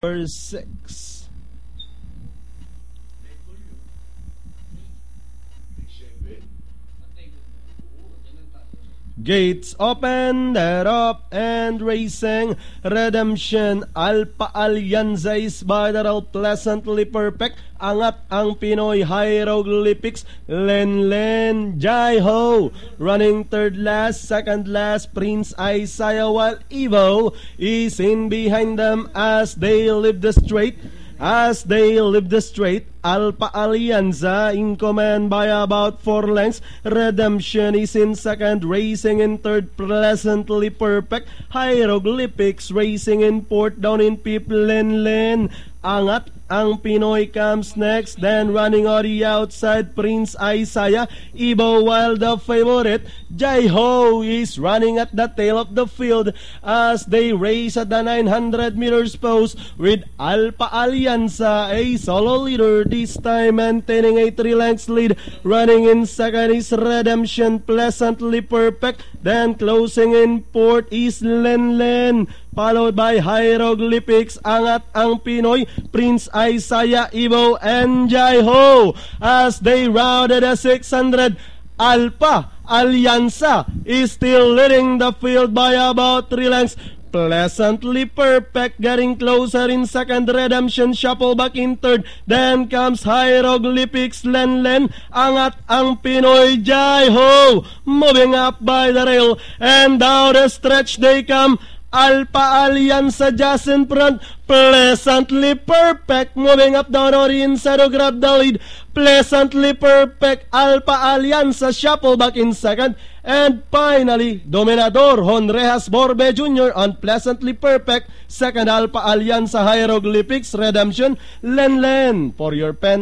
6. Gates open, they're up and racing. Redemption, Alpha Alianza is by the roll, pleasantly perfect. Angat ang Pinoy Hieroglyphics. Len Jai Ho running third last, second last Prince Isaiah, while Evo is in behind them as they leave the straight. As they leave the straight, Alpha Alianza in command by about 4 lengths. Redemption is in second, racing in third, pleasantly perfect. Hieroglyphics racing in fourth, down in fifth, Len. Angat ang Pinoy comes next, then running on the outside, Prince Isaiah. Evo, while the favorite Jai Ho is running at the tail of the field as they race at the 900 meters post with Alpha Alianza, a solo leader this time, maintaining a 3 lengths lead. Running in second is Redemption, pleasantly perfect, then closing in fourth is Len, followed by Hieroglyphics. Angat ang Pinoy, Prince Isaiah, Evo, and Jai Ho as they rounded the 600. Alpha Alianza is still leading the field by about 3 lengths. Pleasantly perfect getting closer in second. Redemption shuffle back in third, then comes Hieroglyphics. Len, angat ang Pinoy, Jai Ho moving up by the rail, and down the stretch they come. Alpha Alianza just in front, pleasantly perfect, moving up down on the inside to grab the lead. Pleasantly perfect, Alpha Alianza shuffle back in second, and finally Dominador Honrejas Borbe Jr. on pleasantly perfect second. Alpha Alianza, Hieroglyphics, Redemption, Len for your pen.